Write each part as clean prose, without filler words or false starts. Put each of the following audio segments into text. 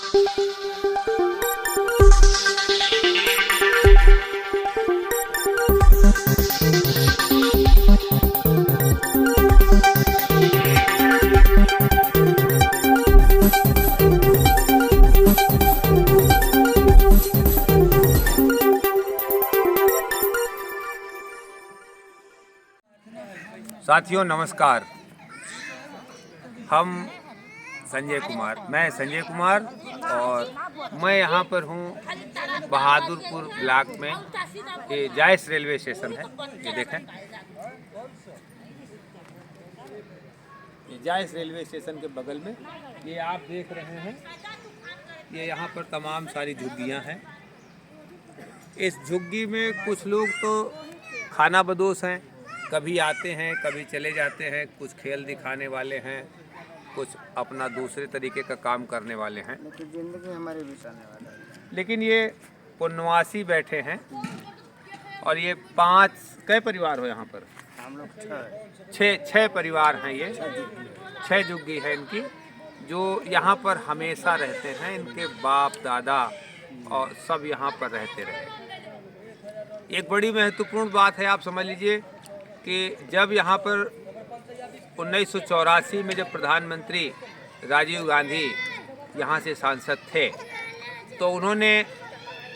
साथियों नमस्कार। मैं संजय कुमार और मैं यहाँ पर हूँ बहादुरपुर ब्लॉक में। ये जायस रेलवे स्टेशन है, ये देखें, ये जायस रेलवे स्टेशन के बगल में ये आप देख रहे हैं। ये यहाँ पर तमाम सारी झुग्गियाँ हैं। इस झुग्गी में कुछ लोग तो खाना बदोश हैं, कभी आते हैं कभी चले जाते हैं, कुछ खेल दिखाने वाले हैं, कुछ अपना दूसरे तरीके का काम करने वाले हैं, जिंदगी हमारे बिताने वाला है। लेकिन ये पुनवासी बैठे हैं। और ये 5 कई परिवार हो यहाँ पर? हम लोग 6 परिवार हैं। ये 6 झुग्गी है इनकी, जो यहाँ पर हमेशा रहते हैं। इनके बाप दादा और सब यहाँ पर रहते रहे। एक बड़ी महत्वपूर्ण बात है, आप समझ लीजिए कि जब यहाँ पर 1984 में जब प्रधानमंत्री राजीव गांधी यहाँ से सांसद थे, तो उन्होंने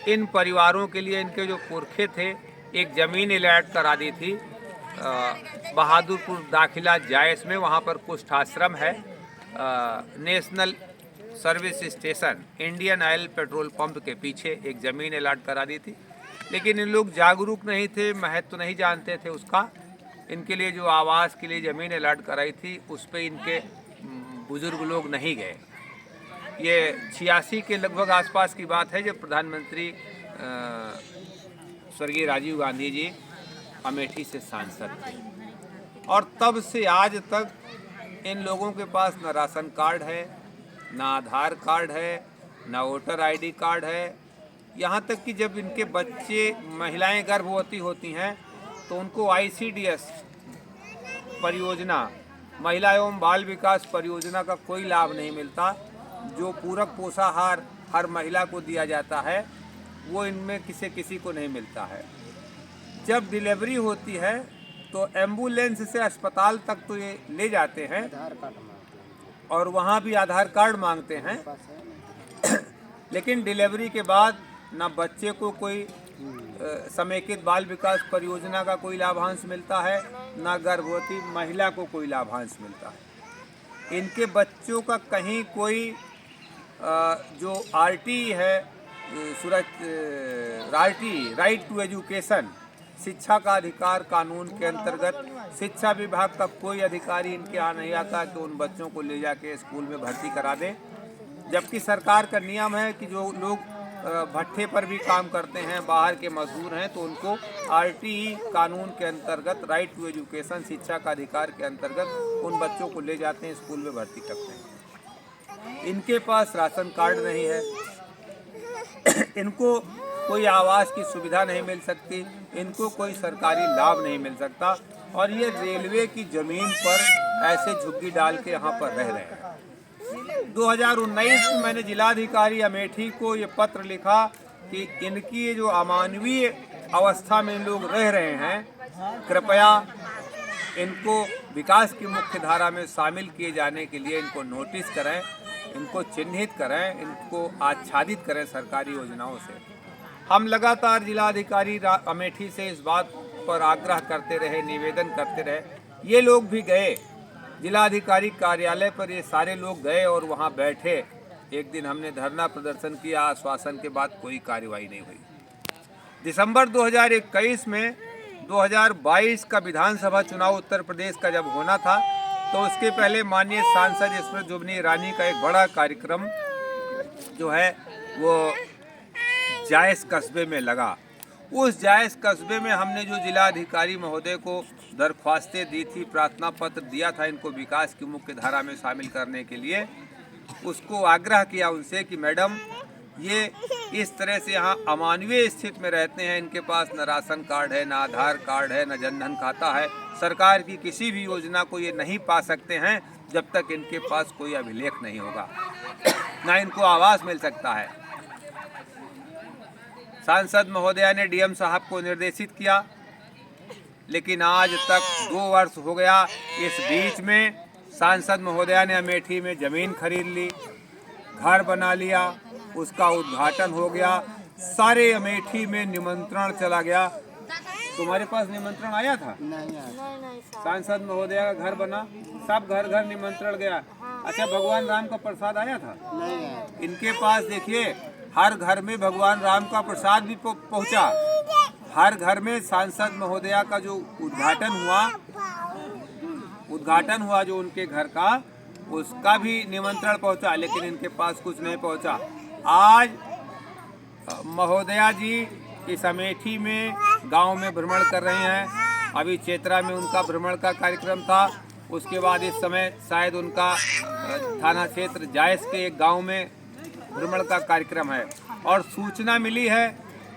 इन परिवारों के लिए, इनके जो पुरखे थे, एक ज़मीन अलॉट करा दी थी बहादुरपुर दाखिला जायस में। वहाँ पर कुष्ठ आश्रम है, national service station, Indian oil petrol pump के पीछे एक ज़मीन अलॉट करा दी थी। लेकिन इन लोग जागरूक नहीं थे, महत्व नहीं जानते थे उसका। इनके लिए जो आवास के लिए ज़मीन अलॉट कराई थी, उस पर इनके बुज़ुर्ग लोग नहीं गए। ये 86 के लगभग आसपास की बात है, जब प्रधानमंत्री स्वर्गीय राजीव गांधी जी अमेठी से सांसद थे। और तब से आज तक इन लोगों के पास न राशन कार्ड है, ना आधार कार्ड है, ना वोटर आईडी कार्ड है। यहाँ तक कि जब इनके बच्चे, महिलाएं गर्भवती होती हैं, तो उनको ICDS परियोजना, महिला एवं बाल विकास परियोजना का कोई लाभ नहीं मिलता। जो पूरक पोषाहार हर महिला को दिया जाता है, वो इनमें किसी को नहीं मिलता है। जब डिलीवरी होती है तो एम्बुलेंस से अस्पताल तक तो ये ले जाते हैं और वहाँ भी आधार कार्ड मांगते हैं, लेकिन डिलीवरी के बाद ना बच्चे को कोई समेकित बाल विकास परियोजना का कोई लाभांश मिलता है, ना गर्भवती महिला को कोई लाभांश मिलता है। इनके बच्चों का कहीं कोई जो RT है, राइट टू एजुकेशन, शिक्षा का अधिकार कानून के अंतर्गत शिक्षा विभाग का कोई अधिकारी इनके यहाँ नहीं आता कि उन बच्चों को ले जाके स्कूल में भर्ती करा दे। जबकि सरकार का नियम है कि जो लोग भट्ठे पर भी काम करते हैं, बाहर के मजदूर हैं, तो उनको RTE कानून के अंतर्गत, राइट टू एजुकेशन, शिक्षा का अधिकार के अंतर्गत उन बच्चों को ले जाते हैं, स्कूल में भर्ती करते हैं। इनके पास राशन कार्ड नहीं है, इनको कोई आवास की सुविधा नहीं मिल सकती, इनको कोई सरकारी लाभ नहीं मिल सकता। और ये रेलवे की ज़मीन पर ऐसे झुग्गी डाल के यहाँ पर रह रहे हैं। 2019 में मैंने जिलाधिकारी अमेठी को ये पत्र लिखा कि इनकी ये जो अमानवीय अवस्था में इन लोग रह रहे हैं, कृपया इनको विकास की मुख्य धारा में शामिल किए जाने के लिए इनको नोटिस करें, इनको चिन्हित करें, इनको आच्छादित करें सरकारी योजनाओं से। हम लगातार जिलाधिकारी अमेठी से इस बात पर आग्रह करते रहे, निवेदन करते रहे। ये लोग भी गए जिलाधिकारी कार्यालय पर, ये सारे लोग गए और वहाँ बैठे। एक दिन हमने धरना प्रदर्शन किया, आश्वासन के बाद कोई कार्रवाई नहीं हुई। दिसंबर 2021 में 2022 का विधानसभा चुनाव उत्तर प्रदेश का जब होना था, तो उसके पहले माननीय सांसद स्मृति जुबिनी ईरानी का एक बड़ा कार्यक्रम जो है वो जायस कस्बे में लगा। उस जायस कस्बे में हमने जो जिलाधिकारी महोदय को दरख्वास्तें दी थी, प्रार्थना पत्र दिया था इनको विकास की मुख्य धारा में शामिल करने के लिए, उसको आग्रह किया उनसे कि मैडम, ये इस तरह से यहाँ अमानवीय स्थिति में रहते हैं, इनके पास न राशन कार्ड है, न आधार कार्ड है, न जनधन खाता है, सरकार की किसी भी योजना को ये नहीं पा सकते हैं जब तक इनके पास कोई अभिलेख नहीं होगा। ना इनको आवास मिल सकता है। सांसद महोदया ने डीएम साहब को निर्देशित किया, लेकिन आज तक 2 वर्ष हो गया। इस बीच में सांसद महोदया ने अमेठी में जमीन खरीद ली, घर बना लिया, उसका उद्घाटन हो गया, सारे अमेठी में निमंत्रण चला गया। तुम्हारे पास निमंत्रण आया था? नहीं आया। सांसद महोदया का घर बना, सब घर घर निमंत्रण गया। अच्छा, भगवान राम का प्रसाद आया था? नहीं आया। इनके पास देखिए, हर घर में भगवान राम का प्रसाद भी पहुंचा। हर घर में सांसद महोदया का जो उद्घाटन हुआ जो उनके घर का, उसका भी निमंत्रण पहुंचा, लेकिन इनके पास कुछ नहीं पहुंचा। आज महोदया जी इस अमेठी में गांव में भ्रमण कर रहे हैं। अभी चेत्रा में उनका भ्रमण का कार्यक्रम था। उसके बाद इस समय शायद उनका थाना क्षेत्र जायस के एक गांव में भ्रमण का कार्यक्रम है। और सूचना मिली है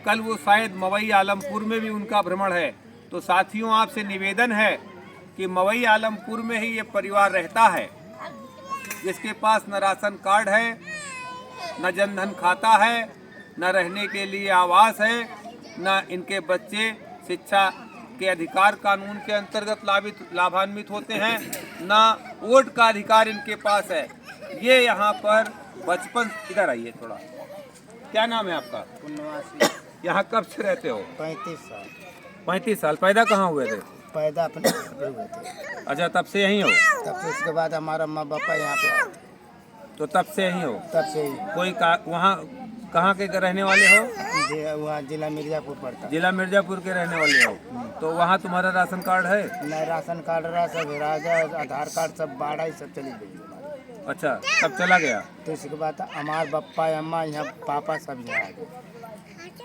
कल वो शायद मवई आलमपुर में भी उनका भ्रमण है। तो साथियों, आपसे निवेदन है कि मवई आलमपुर में ही ये परिवार रहता है, जिसके पास न राशन कार्ड है, न जनधन खाता है, न रहने के लिए आवास है, न इनके बच्चे शिक्षा के अधिकार कानून के अंतर्गत लाभान्वित होते हैं, न वोट का अधिकार इनके पास है। ये यहाँ पर बचपन, इधर आइए थोड़ा, क्या नाम है आपका? पुण्यवासी। यहाँ कब से रहते हो? 35 साल। 35 साल। पैदा कहाँ हुए थे? पैदा अपने घर हुए थे। अच्छा, तब से यहीं हो? तब से उसके बाद हमारा माँ बापा यहाँ पे आए थे। तो तब से यहीं हो? तब से ही। कोई वहाँ कहाँ के रहने वाले हो? वहाँ जिला मिर्जापुर पड़ता। जिला मिर्जापुर के रहने वाले हो। तो वहाँ तुम्हारा राशन कार्ड है? नहीं, राशन कार्ड रहा, सब राजा आधार कार्ड सब बाढ़ ही सब चली गई। अच्छा, सब चला गया। तो इसके बाद हमारे पप्पा अम्मा यहाँ पापा सब यहाँ आ गए।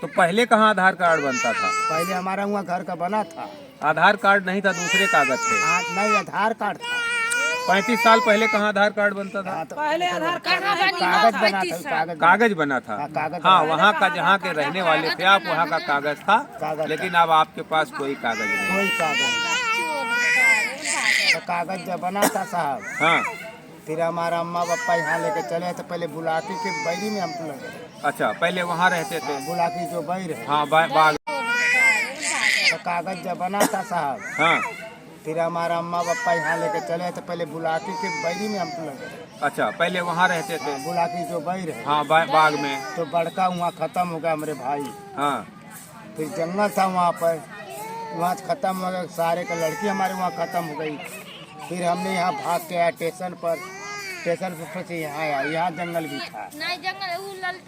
तो पहले कहाँ आधार कार्ड बनता था? पहले हमारा वहाँ घर का बना था। आधार कार्ड नहीं था, दूसरे कागज थे। नहीं, आधार कार्ड था। 35 साल पहले कहाँ आधार कार्ड बनता था? तो पहले आधार कार्ड कागज बना था। कागज बना था। कागज। हाँ, वहाँ का जहाँ के रहने वाले थे आप, वहाँ का कागज था। लेकिन अब आपके पास कोई कागज नहीं। कोई कागज नहीं। तो कागज जब बना था साहब, हाँ, फिर हमारा अम्मा पापा यहाँ लेके चले तो पहले बुलाकी के बैरी में हम लगे। अच्छा, पहले वहाँ रहते थे? बुलाकी जो बैर है। हाँ, बाग। तो कागज जब बना था साहब, हाँ, फिर हमारा अम्मा पापा यहाँ लेके चले तो पहले बुलाकी के बैरी में हम लगे। अच्छा, पहले वहाँ रहते थे? बुलाकी जो बैर है। हाँ, बाग में। तो बड़का वहाँ खत्म हो गया हमारे भाई। हाँ, फिर जंगल था वहाँ पर, वहाँ खत्म हो गया, सारे का लड़की हमारे वहाँ खत्म हो गई। फिर हमने यहाँ भाग के आया स्टेशन पर से यहाँ आया। यहाँ जंगल भी था।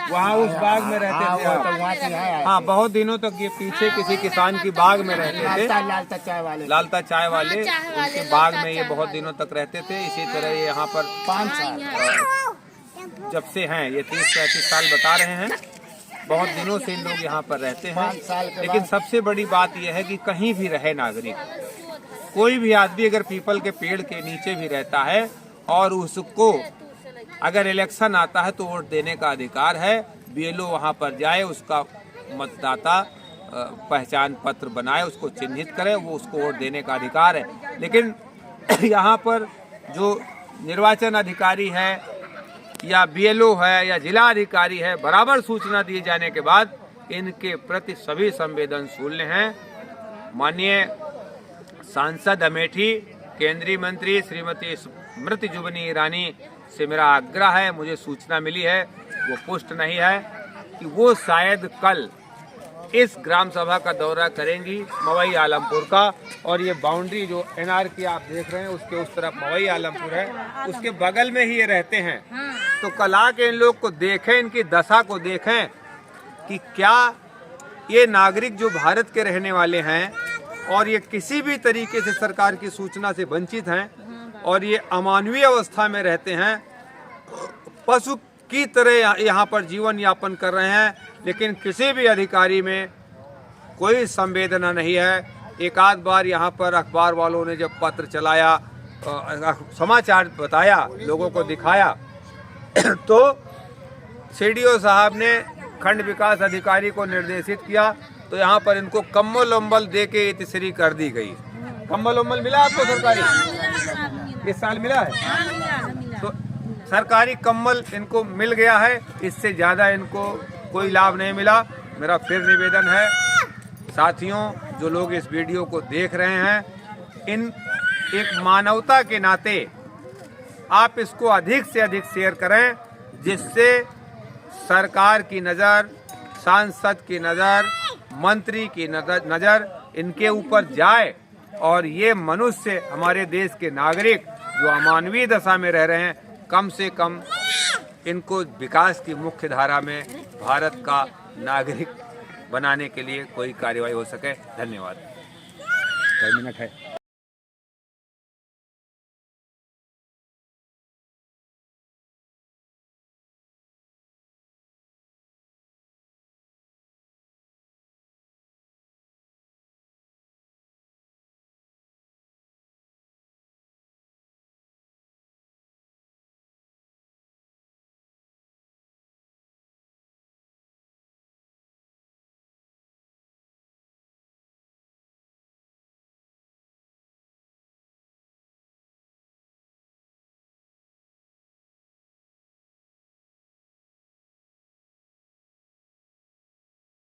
वहाँ उस बाग में रहते थे? तो वहाँ से यहाँ आया। हाँ, बहुत दिनों तक ये पीछे किसी किसान की बाग में रहते थे। लालता चाय वाले। लालता चाय वाले, उनके बाग में ये बहुत दिनों तक रहते थे। इसी तरह ये यहाँ पर 5 साल जब से हैं, ये 30-35 साल बता रहे हैं, बहुत दिनों से इन लोग यहाँ पर रहते हैं। 5 साल के लेकिन सबसे बड़ी बात यह है कि कहीं भी रहे नागरिक, कोई भी आदमी अगर पीपल के पेड़ के नीचे भी रहता है और उसको अगर इलेक्शन आता है तो वोट देने का अधिकार है। बीएलओ वहाँ पर जाए, उसका मतदाता पहचान पत्र बनाए, उसको चिन्हित करे, वो उसको वोट देने का अधिकार है। लेकिन यहाँ पर जो निर्वाचन अधिकारी है या बीएलओ है या जिला अधिकारी है, बराबर सूचना दिए जाने के बाद इनके प्रति सभी संवेदनशील हैं। माननीय सांसद अमेठी, केंद्रीय मंत्री श्रीमती स्मृति जुबिनी ईरानी से मेरा आग्रह है, मुझे सूचना मिली है, वो पुष्ट नहीं है, कि वो शायद कल इस ग्राम सभा का दौरा करेंगी मवई आलमपुर का। और ये बाउंड्री जो एनआर की आप देख रहे हैं, उसके उस तरफ मवई आलमपुर है, उसके बगल में ही ये रहते हैं। तो कल आके इन लोग को देखें, इनकी दशा को देखें कि क्या ये नागरिक जो भारत के रहने वाले हैं और ये किसी भी तरीके से सरकार की सूचना से वंचित हैं और ये अमानवीय अवस्था में रहते हैं, पशु की तरह यहाँ पर जीवन यापन कर रहे हैं, लेकिन किसी भी अधिकारी में कोई संवेदना नहीं है। एक आध बार यहाँ पर अखबार वालों ने जब पत्र चलाया, समाचार बताया, लोगों को दिखाया, तो सीडीओ साहब ने खंड विकास अधिकारी को निर्देशित किया, तो यहाँ पर इनको कम्बल वम्बल दे के इतनी कर दी गई। कम्बल वम्बल मिला आपको सरकारी? इस साल मिला है? तो सरकारी कम्बल इनको मिल गया है, इससे ज़्यादा इनको कोई लाभ नहीं मिला। मेरा फिर निवेदन है साथियों, जो लोग इस वीडियो को देख रहे हैं, इन एक मानवता के नाते आप इसको अधिक से अधिक शेयर करें, जिससे सरकार की नज़र, सांसद की नज़र, मंत्री की नज़र इनके ऊपर जाए और ये मनुष्य, हमारे देश के नागरिक जो अमानवीय दशा में रह रहे हैं, कम से कम इनको विकास की मुख्य धारा में भारत का नागरिक बनाने के लिए कोई कार्यवाही हो सके। धन्यवाद। 1 मिनट है।